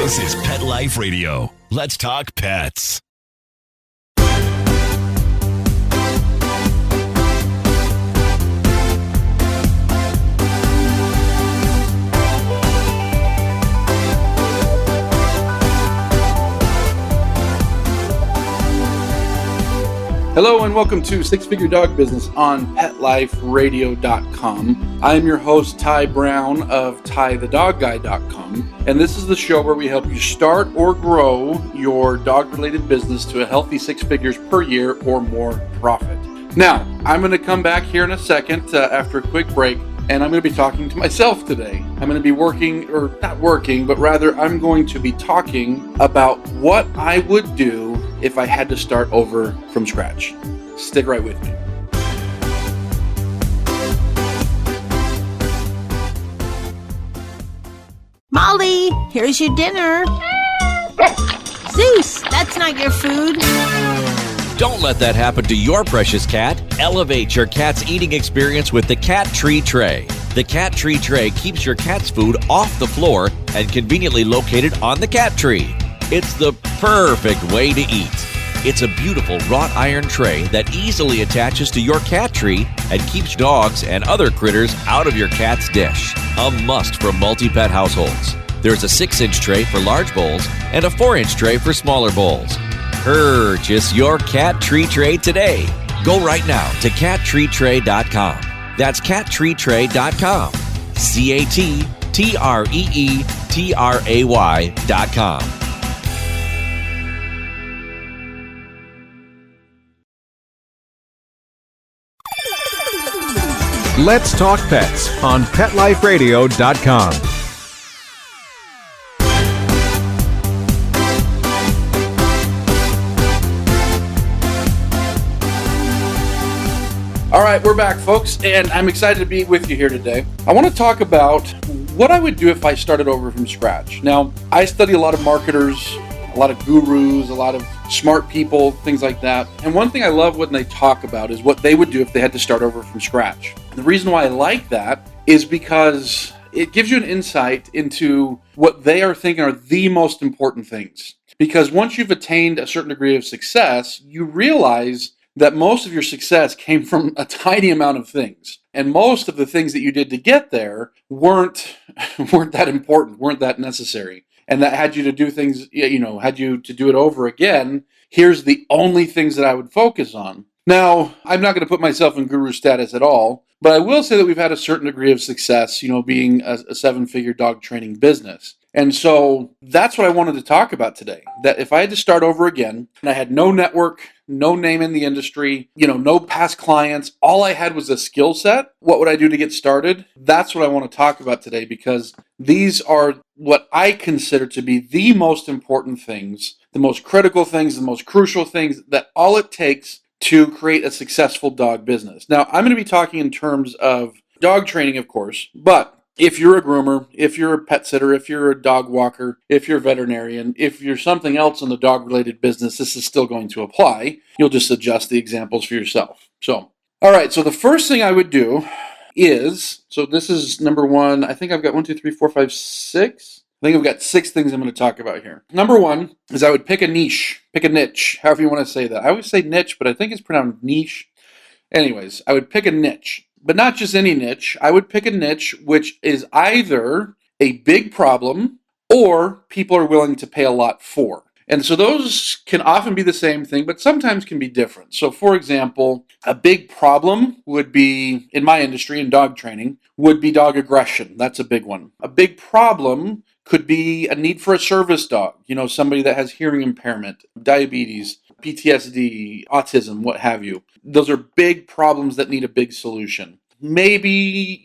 This is Pet Life Radio. Let's talk pets. Hello and welcome to Six Figure Dog Business on PetLifeRadio.com. I'm your host, Ty Brown of TyTheDogGuy.com, and this is the show where we help you start or grow your dog-related business to a healthy 6 figures per year or more profit. Now, I'm going to come back here in a second after a quick break, and I'm going to be talking to myself today. I'm going to be I'm going to be talking about what I would do if I had to start over from scratch. Stick right with me. Molly, here's your dinner. Zeus, that's not your food. Don't let that happen to your precious cat. Elevate your cat's eating experience with the Cat Tree Tray. The Cat Tree Tray keeps your cat's food off the floor and conveniently located on the cat tree. It's the perfect way to eat. It's a beautiful wrought iron tray that easily attaches to your cat tree and keeps dogs and other critters out of your cat's dish. A must for multi-pet households. There's a 6-inch tray for large bowls and a 4-inch tray for smaller bowls. Purchase your Cat Tree Tray today. Go right now to cattreetray.com. That's cattreetray.com. CATTREETRAY.com. Let's Talk Pets on PetLifeRadio.com. All right, we're back, folks, and I'm excited to be with you here today. I want to talk about what I would do if I started over from scratch. Now, I study a lot of marketers, a lot of gurus, a lot of smart people, things like that. And one thing I love when they talk about is what they would do if they had to start over from scratch. The reason why I like that is because it gives you an insight into what they are thinking are the most important things. Because once you've attained a certain degree of success, you realize that most of your success came from a tiny amount of things. And most of the things that you did to get there weren't that important, weren't that necessary. And that had you to do things, had you to do it over again, here's the only things that I would focus on. Now, I'm not going to put myself in guru status at all, but I will say that we've had a certain degree of success, being a 7-figure dog training business. And so that's what I wanted to talk about today, that if I had to start over again and I had no network, no name in the industry, no past clients, all I had was a skill set, what would I do to get started? That's what I want to talk about today, because these are what I consider to be the most important things, the most critical things, the most crucial things, that all it takes to create a successful dog business. Now, I'm going to be talking in terms of dog training, of course, but if you're a groomer, if you're a pet sitter, if you're a dog walker, if you're a veterinarian, if you're something else in the dog-related business, this is still going to apply. You'll just adjust the examples for yourself. All right, so the first thing I would do is, so this is number one. I think I've got 6. I think I've got 6 things I'm going to talk about here. Number one is I would pick a niche, however you want to say that. I always say niche, but I think it's pronounced niche. Anyways, I would pick a niche. But not just any niche. I would pick a niche which is either a big problem or people are willing to pay a lot for. And so those can often be the same thing, but sometimes can be different. So for example, a big problem would be, in my industry, in dog training, would be dog aggression. That's a big one. A big problem could be a need for a service dog. Somebody that has hearing impairment, diabetes, PTSD, autism, what have you. Those are big problems that need a big solution. Maybe,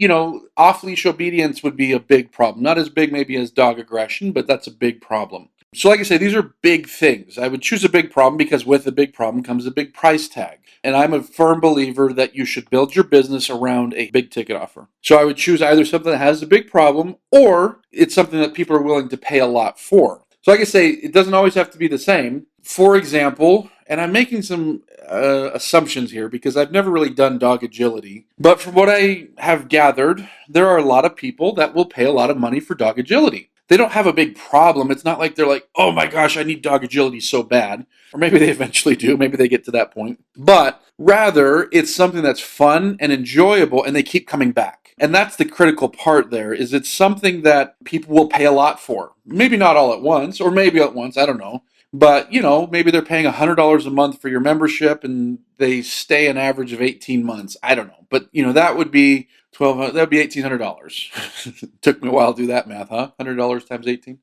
off-leash obedience would be a big problem. Not as big maybe as dog aggression, but that's a big problem. So like I say, these are big things. I would choose a big problem because with a big problem comes a big price tag. And I'm a firm believer that you should build your business around a big ticket offer. So I would choose either something that has a big problem or it's something that people are willing to pay a lot for. So like I say, it doesn't always have to be the same. For example, and I'm making some assumptions here because I've never really done dog agility, but from what I have gathered, there are a lot of people that will pay a lot of money for dog agility. They don't have a big problem. It's not like they're like, oh my gosh, I need dog agility so bad. Or maybe they eventually do. Maybe they get to that point. But rather, it's something that's fun and enjoyable, and they keep coming back. And that's the critical part there, is it's something that people will pay a lot for. Maybe not all at once, or maybe at once, I don't know. But, maybe they're paying $100 a month for your membership and they stay an average of 18 months. I don't know. But, that would be that would be $1,800. Took me a while to do that math, huh? $100 times 18.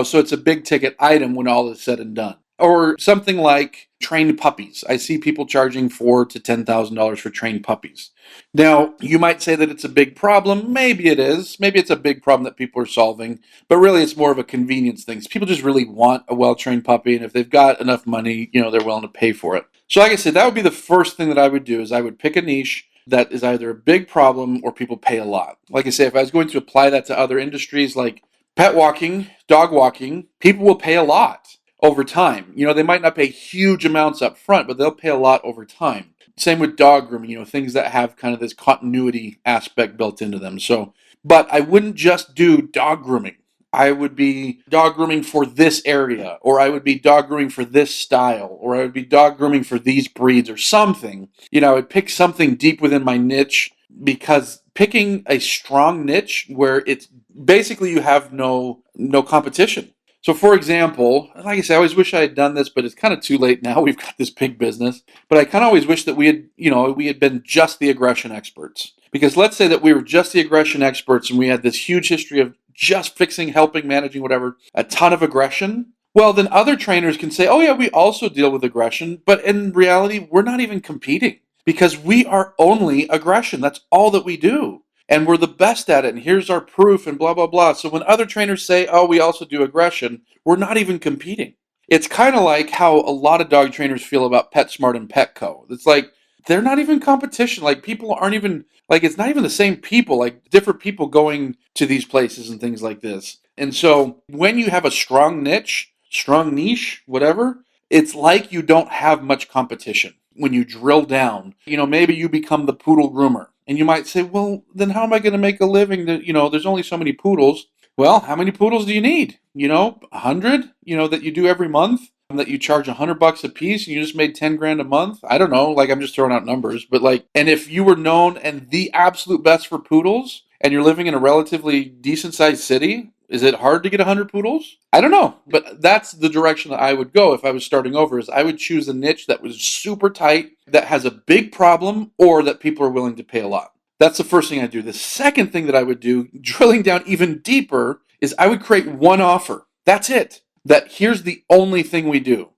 So it's a big ticket item when all is said and done. Or something like trained puppies. I see people charging $4,000 to $10,000 for trained puppies. Now, you might say that it's a big problem. Maybe it is. Maybe it's a big problem that people are solving. But really, it's more of a convenience thing. People just really want a well-trained puppy. And if they've got enough money, they're willing to pay for it. So like I said, that would be the first thing that I would do, is I would pick a niche that is either a big problem or people pay a lot. Like I say, if I was going to apply that to other industries like pet walking, dog walking, people will pay a lot over time. They might not pay huge amounts up front, but they'll pay a lot over time. Same with dog grooming, things that have kind of this continuity aspect built into them. But I wouldn't just do dog grooming. I would be dog grooming for this area, or I would be dog grooming for this style, or I would be dog grooming for these breeds or something. I would pick something deep within my niche, because picking a strong niche where it's basically you have no competition. So for example, like I say, I always wish I had done this, but it's kind of too late now. We've got this big business. But I kind of always wish that we had been just the aggression experts. Because let's say that we were just the aggression experts and we had this huge history of just fixing, helping, managing, whatever, a ton of aggression. Well, then other trainers can say, oh yeah, we also deal with aggression. But in reality, we're not even competing, because we are only aggression. That's all that we do. And we're the best at it, and here's our proof, and blah, blah, blah. So when other trainers say, oh, we also do aggression, we're not even competing. It's kind of like how a lot of dog trainers feel about PetSmart and Petco. It's like, they're not even competition. Like, people aren't even, like, it's not even the same people, like different people going to these places and things like this. And so when you have a strong niche, whatever, it's like you don't have much competition. When you drill down, maybe you become the poodle groomer. And you might say, well, then how am I going to make a living? There's only so many poodles. Well, how many poodles do you need? 100, that you do every month, that you charge $100 a piece and you just made 10 grand a month. I don't know. Like, I'm just throwing out numbers, but and if you were known and the absolute best for poodles and you're living in a relatively decent sized city, is it hard to get 100 poodles? I don't know, but that's the direction that I would go if I was starting over. Is I would choose a niche that was super tight, that has a big problem, or that people are willing to pay a lot. That's the first thing I do. The second thing that I would do, drilling down even deeper, is I would create one offer. That's it. That here's the only thing we do.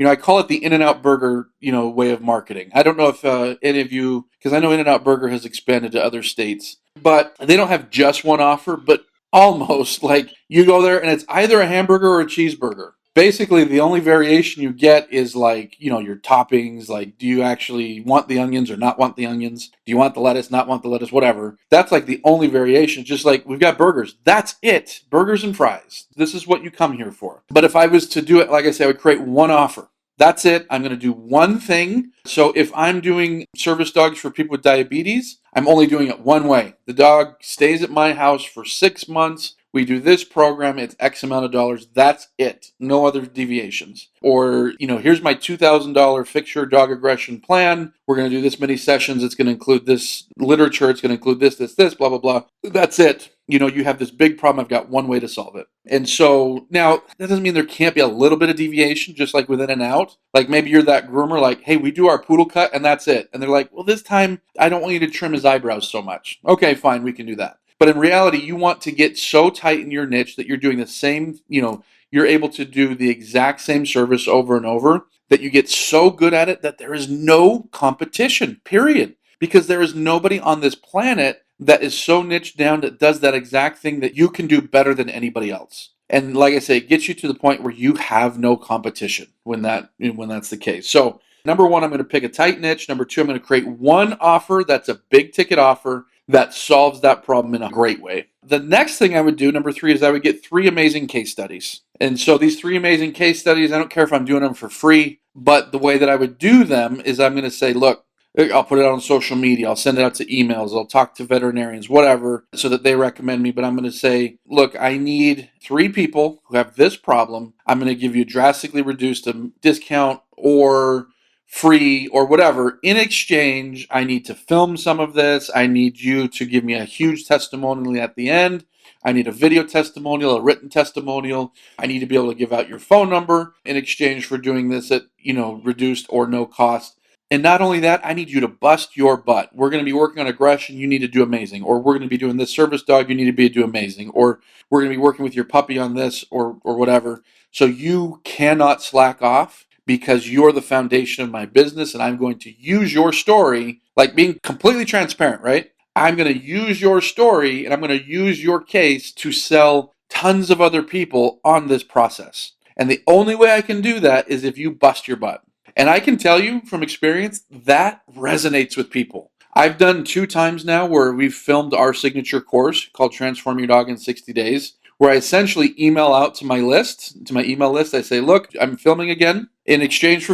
I call it the In-N-Out Burger, way of marketing. I don't know if any of you, because I know In-N-Out Burger has expanded to other states, but they don't have just one offer, but almost. Like, you go there and it's either a hamburger or a cheeseburger. Basically, the only variation you get is your toppings. Like, do you actually want the onions or not want the onions? Do you want the lettuce, not want the lettuce, whatever. That's like the only variation. Just like we've got burgers. That's it. Burgers and fries. This is what you come here for. But if I was to do it, like I say, I would create one offer. That's it. I'm going to do one thing. So if I'm doing service dogs for people with diabetes, I'm only doing it one way. The dog stays at my house for 6 months. We do this program. It's X amount of dollars. That's it. No other deviations. Or, here's my $2,000 fixture dog aggression plan. We're going to do this many sessions. It's going to include this literature. It's going to include this, blah, blah, blah. That's it. You have this big problem. I've got one way to solve it. And so now that doesn't mean there can't be a little bit of deviation, just like with In-N-Out. Like, maybe you're that groomer, like, hey, we do our poodle cut and that's it. And they're like, well, this time I don't want you to trim his eyebrows so much. Okay, fine. We can do that. But in reality, you want to get so tight in your niche that you're doing the same, you're able to do the exact same service over and over, that you get so good at it that there is no competition, period. Because there is nobody on this planet that is so niched down that does that exact thing that you can do better than anybody else. And like I say, it gets you to the point where you have no competition when that's the case. So number one, I'm going to pick a tight niche. Number two, I'm going to create one offer that's a big ticket offer that solves that problem in a great way. The next thing I would do, number three, is I would get 3 amazing case studies. And so these 3 amazing case studies, I don't care if I'm doing them for free, but the way that I would do them is I'm going to say, look, I'll put it on social media. I'll send it out to emails. I'll talk to veterinarians, whatever, so that they recommend me. But I'm going to say, look, I need 3 people who have this problem. I'm going to give you a drastically reduced discount or free or whatever. In exchange, I need to film some of this. I need you to give me a huge testimonial at the end. I need a video testimonial, a written testimonial. I need to be able to give out your phone number in exchange for doing this at, reduced or no cost. And not only that, I need you to bust your butt. We're going to be working on aggression. You need to do amazing. Or we're going to be doing this service dog. You need to do amazing. Or we're going to be working with your puppy on this or whatever. So you cannot slack off because you're the foundation of my business. And I'm going to use your story, like being completely transparent, right? I'm going to use your story and I'm going to use your case to sell tons of other people on this process. And the only way I can do that is if you bust your butt. And I can tell you from experience, that resonates with people. I've done 2 times now where we've filmed our signature course called Transform Your Dog in 60 Days, where I essentially email out to my email list. I say, look, I'm filming again. In exchange for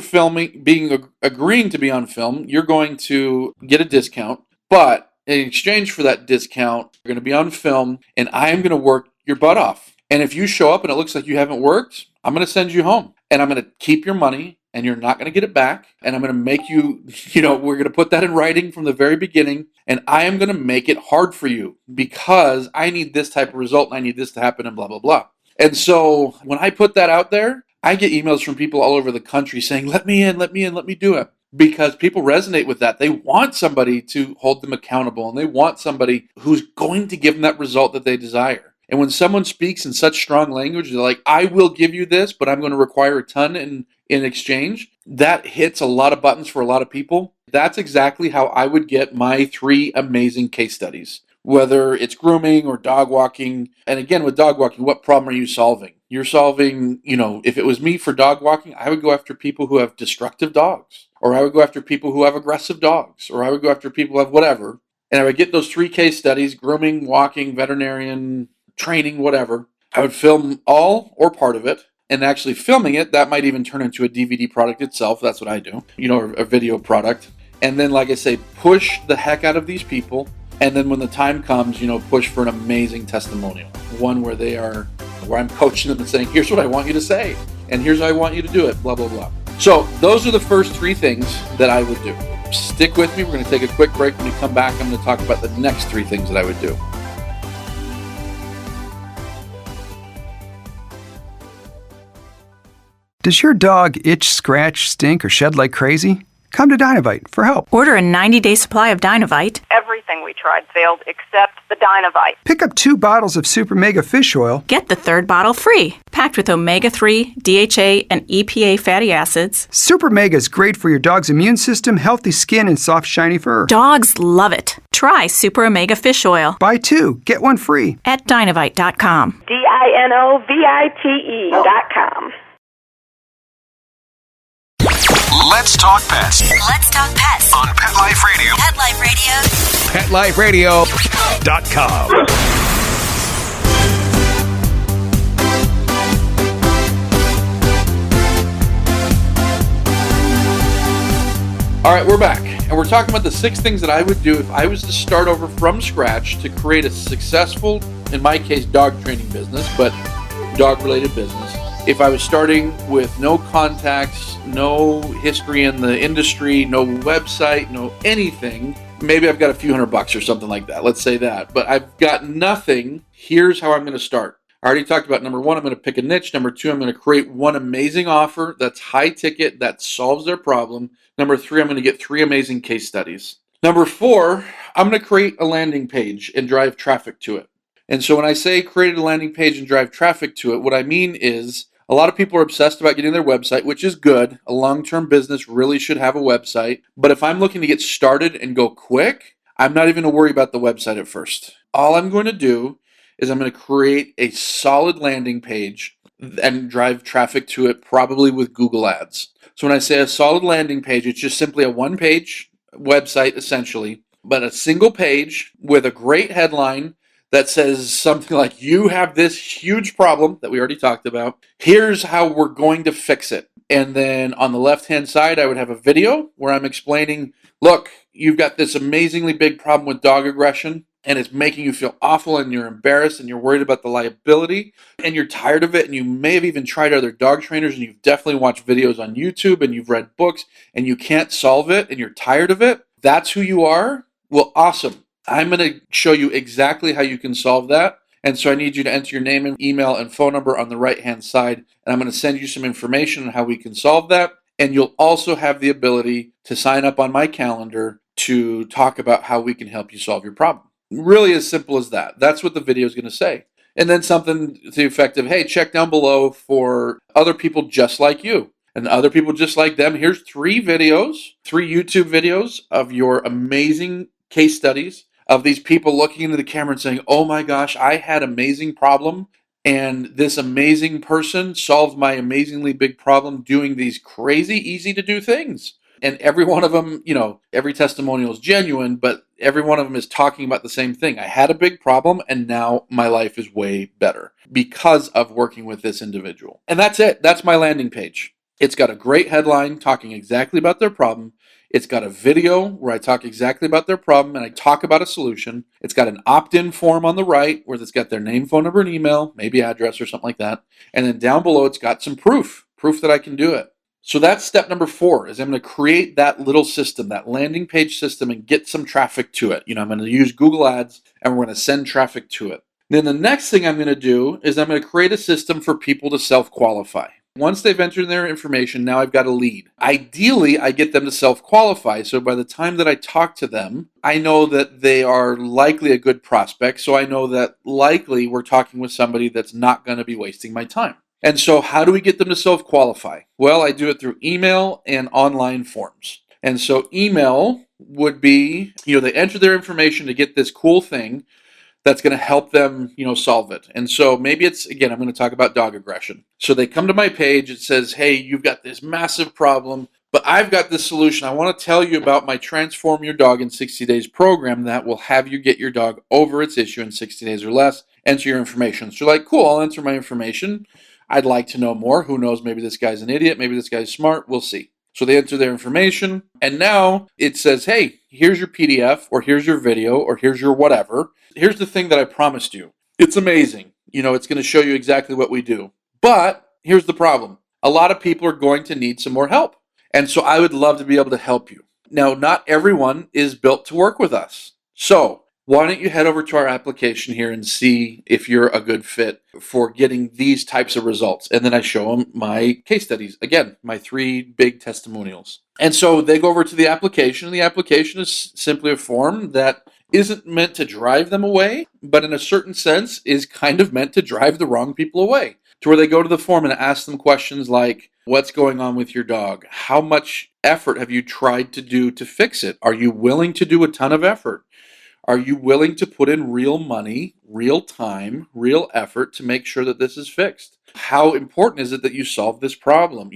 agreeing to be on film, you're going to get a discount. But in exchange for that discount, you're going to be on film, and I am going to work your butt off. And if you show up and it looks like you haven't worked, I'm going to send you home. And I'm going to keep your money, and you're not going to get it back. And I'm going to make you, we're going to put that in writing from the very beginning. And I am going to make it hard for you because I need this type of result, and I need this to happen, and blah, blah, blah. And so when I put that out there, I get emails from people all over the country saying, let me in, let me do it. Because people resonate with that. They want somebody to hold them accountable, and they want somebody who's going to give them that result that they desire. And when someone speaks in such strong language, they're like, I will give you this, but I'm going to require a ton in exchange. That hits a lot of buttons for a lot of people. That's exactly how I would get my 3 amazing case studies, whether it's grooming or dog walking. And again, with dog walking, what problem are you solving? You're solving, if it was me for dog walking, I would go after people who have destructive dogs. Or I would go after people who have aggressive dogs, or I would go after people who have whatever. And I would get those 3 case studies, grooming, walking, veterinarian, training, whatever. I would film all or part of it. And actually filming it, that might even turn into a DVD product itself. That's what I do, a video product. And then, like I say, push the heck out of these people. And then when the time comes, push for an amazing testimonial. One where I'm coaching them and saying, here's what I want you to say. And here's how I want you to do it, blah, blah, blah. So those are the first 3 things that I would do. Stick with me. We're going to take a quick break. When we come back, I'm going to talk about the next 3 things that I would do. Does your dog itch, scratch, stink, or shed like crazy? Come to Dynovite for help. Order a 90-day supply of Dynovite. Everything we tried failed except the Dynovite. Pick up 2 bottles of Super Mega Fish Oil. Get the 3rd bottle free. Packed with omega-3, DHA, and EPA fatty acids. Super Mega is great for your dog's immune system, healthy skin, and soft, shiny fur. Dogs love it. Try Super Omega Fish Oil. Buy 2, get 1 free. At Dynovite.com. DINOVITE.com. Let's talk pets Let's talk pets on Pet Life Radio. Pet Life Radio. PetLifeRadio.com. All right, we're back. And we're talking about the 6 things that I would do if I was to start over from scratch to create a successful, in my case, dog training business, but dog-related business. If I was starting with no contacts, no history in the industry, no website, no anything, maybe I've got a few $100 or something like that. Let's say that. But I've got nothing. Here's how I'm going to start. I already talked about number 1, I'm going to pick a niche. Number 2, I'm going to create one amazing offer that's high ticket, that solves their problem. Number 3, I'm going to get 3 amazing case studies. Number 4, I'm going to create a landing page and drive traffic to it. And so when I say create a landing page and drive traffic to it, what I mean is a lot of people are obsessed about getting their website, which is good. A long-term business really should have a website. But if I'm looking to get started and go quick, I'm not even going to worry about the website at first. All I'm going to do is I'm going to create a solid landing page and drive traffic to it, probably with Google Ads. So when I say a solid landing page, it's just simply a one-page website, essentially, but a single page with a great headline that says something like, you have this huge problem that we already talked about. Here's how we're going to fix it. And then on the left-hand side, I would have a video where I'm explaining, look, you've got this amazingly big problem with dog aggression, and it's making you feel awful, and you're embarrassed, and you're worried about the liability, and you're tired of it, and you may have even tried other dog trainers, and you've definitely watched videos on YouTube, and you've read books, and you can't solve it, and you're tired of it. That's who you are? Well, awesome. I'm going to show you exactly how you can solve that. And so I need you to enter your name and email and phone number on the right-hand side, and I'm going to send you some information on how we can solve that. And you'll also have the ability to sign up on my calendar to talk about how we can help you solve your problem. Really as simple as that. That's what the video is going to say. And then something to the effect of, hey, check down below for other people just like you and other people just like them. Here's 3 videos, 3 YouTube videos of your amazing case studies of these people looking into the camera and saying, oh my gosh, I had an amazing problem, and this amazing person solved my amazingly big problem doing these crazy easy to do things. And every one of them, every testimonial is genuine, but every one of them is talking about the same thing. I had a big problem, and now my life is way better because of working with this individual. And that's it. That's my landing page. It's got a great headline talking exactly about their problem. It's got a video where I talk exactly about their problem and I talk about a solution. It's got an opt-in form on the right where it's got their name, phone number, and email, maybe address or something like that. And then down below, it's got some proof that I can do it. So that's step number 4, is I'm going to create that little system, that landing page system, and get some traffic to it. I'm going to use Google Ads and we're going to send traffic to it. Then the next thing I'm going to do is I'm going to create a system for people to self-qualify. Once they've entered their information, now I've got a lead. Ideally, I get them to self-qualify, so by the time that I talk to them, I know that they are likely a good prospect, so I know that likely we're talking with somebody that's not going to be wasting my time. And so how do we get them to self-qualify? Well, I do it through email and online forms. And so email would be, they enter their information to get this cool thing that's going to help them, solve it. And so maybe it's, again, I'm going to talk about dog aggression. So they come to my page, it says, hey, you've got this massive problem, but I've got this solution. I want to tell you about my Transform Your Dog in 60 Days program that will have you get your dog over its issue in 60 days or less. Enter your information. So you're like, cool, I'll enter my information. I'd like to know more. Who knows? Maybe this guy's an idiot. Maybe this guy's smart. We'll see. So they enter their information, and now it says, hey, here's your PDF, or here's your video, or here's your whatever. Here's the thing that I promised you. It's amazing. It's going to show you exactly what we do. But here's the problem. A lot of people are going to need some more help. And so I would love to be able to help you. Now, not everyone is built to work with us. So why don't you head over to our application here and see if you're a good fit for getting these types of results. And then I show them my case studies. Again, my 3 big testimonials. And so they go over to the application. And the application is simply a form that isn't meant to drive them away, but in a certain sense is kind of meant to drive the wrong people away. To where they go to the form and ask them questions like, what's going on with your dog? How much effort have you tried to do to fix it? Are you willing to do a ton of effort? Are you willing to put in real money, real time, real effort to make sure that this is fixed? How important is it that you solve this problem?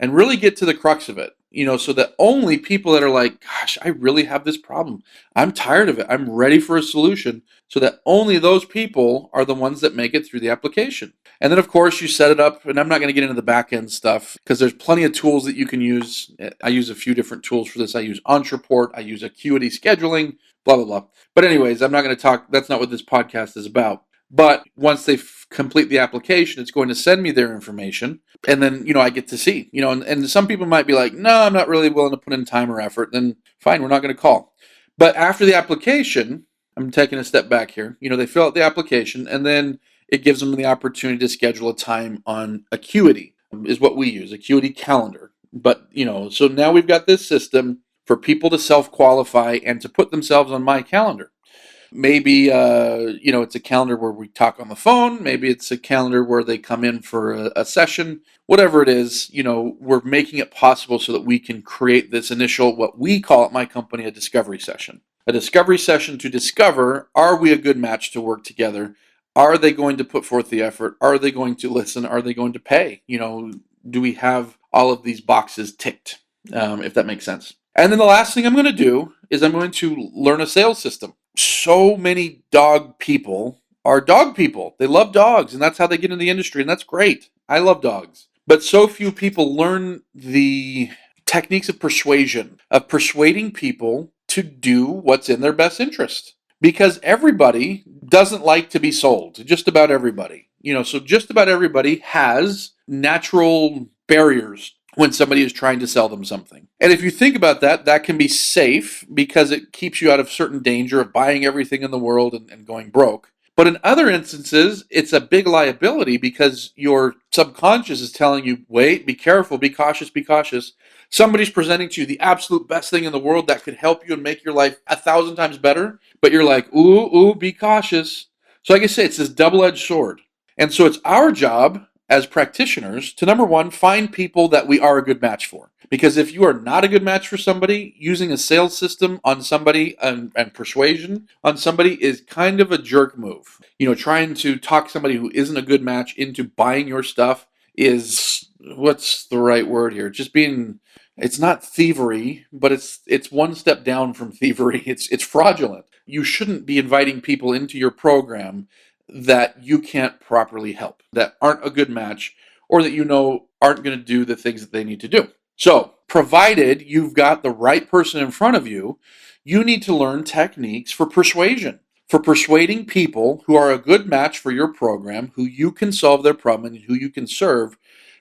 And really get to the crux of it, so that only people that are like, gosh, I really have this problem. I'm tired of it. I'm ready for a solution. So that only those people are the ones that make it through the application. And then, of course, you set it up, and I'm not going to get into the back end stuff because there's plenty of tools that you can use. I use a few different tools for this. I use Ontraport. I use Acuity scheduling, blah, blah, blah. But anyways, I'm not going to talk. That's not what this podcast is about. But once they complete the application, it's going to send me their information. And then, I get to see, and some people might be like, no, I'm not really willing to put in time or effort. Then fine, we're not going to call. But after the application, I'm taking a step back here. They fill out the application, and then it gives them the opportunity to schedule a time on Acuity, is what we use, Acuity Calendar. But, so now we've got this system for people to self-qualify and to put themselves on my calendar. Maybe, it's a calendar where we talk on the phone. Maybe it's a calendar where they come in for a session. Whatever it is, we're making it possible so that we can create this initial, what we call at my company, a discovery session. A discovery session to discover, are we a good match to work together? Are they going to put forth the effort? Are they going to listen? Are they going to pay? Do we have all of these boxes ticked, if that makes sense? And then the last thing I'm going to do is I'm going to learn a sales system. So many dog people are dog people. They love dogs, and that's how they get in the industry, and that's great. I love dogs. But so few people learn the techniques of persuasion, of persuading people to do what's in their best interest. Because everybody doesn't like to be sold, just about everybody. So just about everybody has natural barriers when somebody is trying to sell them something. And if you think about that, that can be safe because it keeps you out of certain danger of buying everything in the world and going broke. But in other instances, it's a big liability because your subconscious is telling you, wait, be careful, be cautious, be cautious. Somebody's presenting to you the absolute best thing in the world that could help you and make your life 1,000 times better. But you're like, ooh, be cautious. So like I say, it's this double-edged sword. And so it's our job as practitioners to, number one, find people that we are a good match for. Because if you are not a good match for somebody, using a sales system on somebody and persuasion on somebody is kind of a jerk move. Trying to talk somebody who isn't a good match into buying your stuff is, what's the right word here? Just being, it's not thievery, but it's one step down from thievery. It's fraudulent. You shouldn't be inviting people into your program that you can't properly help, that aren't a good match, or that aren't going to do the things that they need to do. So, provided you've got the right person in front of you, you need to learn techniques for persuasion, for persuading people who are a good match for your program, who you can solve their problem and who you can serve,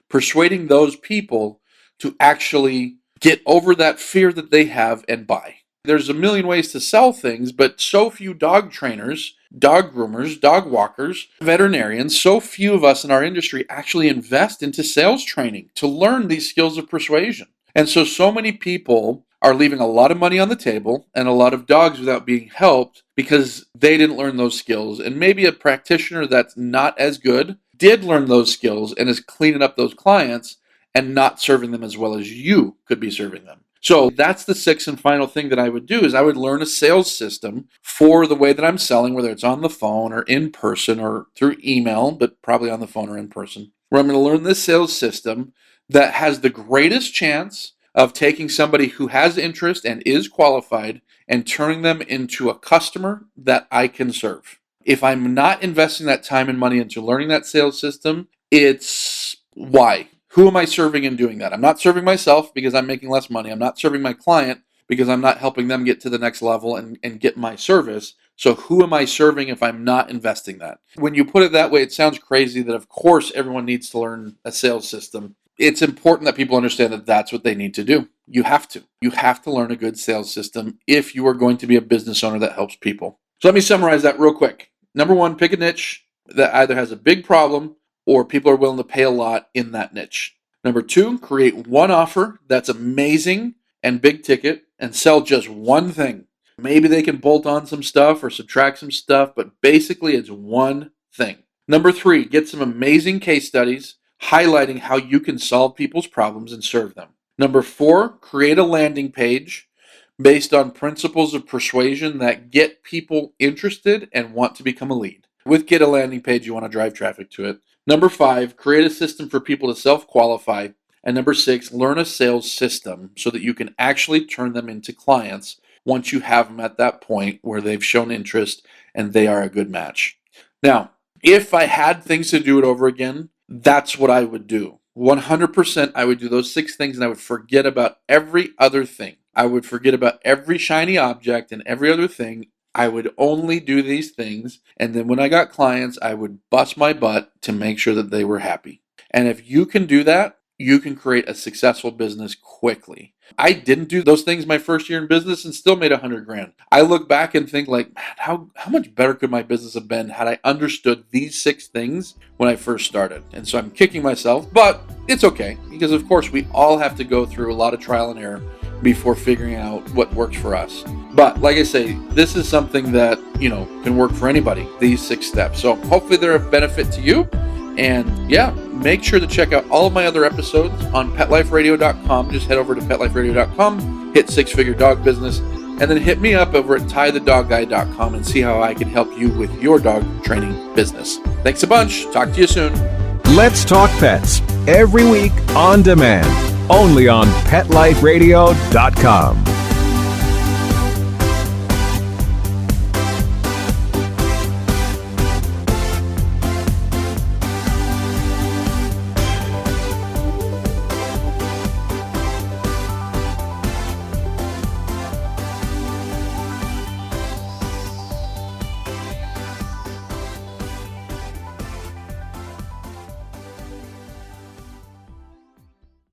persuading those people to actually get over that fear that they have and buy. There's a million ways to sell things, but so few dog trainers, dog groomers, dog walkers, veterinarians, so few of us in our industry actually invest into sales training to learn these skills of persuasion. And so many people are leaving a lot of money on the table and a lot of dogs without being helped because they didn't learn those skills. And maybe a practitioner that's not as good did learn those skills and is cleaning up those clients and not serving them as well as you could be serving them. So that's the sixth and final thing that I would do is I would learn a sales system for the way that I'm selling, whether it's on the phone or in person or through email, but probably on the phone or in person, where I'm going to learn this sales system that has the greatest chance of taking somebody who has interest and is qualified and turning them into a customer that I can serve. If I'm not investing that time and money into learning that sales system, it's why? Who am I serving in doing that? I'm not serving myself because I'm making less money. I'm not serving my client because I'm not helping them get to the next level and get my service. So who am I serving if I'm not investing that? When you put it that way, it sounds crazy that of course everyone needs to learn a sales system. It's important that people understand that that's what they need to do. You have to. You have to learn a good sales system if you are going to be a business owner that helps people. So let me summarize that real quick. Number one, pick a niche that either has a big problem or people are willing to pay a lot in that niche. Number two, create one offer that's amazing and big ticket and sell just one thing. Maybe they can bolt on some stuff or subtract some stuff, but basically it's one thing. Number three, get some amazing case studies highlighting how you can solve people's problems and serve them. Number four, create a landing page based on principles of persuasion that get people interested and want to become a lead. With get a landing page, you want to drive traffic to it. Number five, create a system for people to self-qualify. And number six, learn a sales system so that you can actually turn them into clients once you have them at that point where they've shown interest and they are a good match. Now, if I had things to do it over again, that's what I would do. 100% I would do those six things and I would forget about every other thing. I would forget about every shiny object and every other thing. I would only do these things, and then when I got clients, I would bust my butt to make sure that they were happy. And if you can do that, you can create a successful business quickly. I didn't do those things my first year in business and still made $100,000. I look back and think like, man, how much better could my business have been had I understood these six things when I first started? And so I'm kicking myself, but it's okay because of course we all have to go through a lot of trial and error before figuring out what works for us. But like I say, this is something that, can work for anybody, these 6 steps. So hopefully they're of benefit to you. And yeah, make sure to check out all of my other episodes on PetLifeRadio.com. Just head over to PetLifeRadio.com, hit 6-Figure Dog Business, and then hit me up over at TieTheDogGuy.com and see how I can help you with your dog training business. Thanks a bunch. Talk to you soon. Let's Talk Pets, every week on demand, only on PetLifeRadio.com.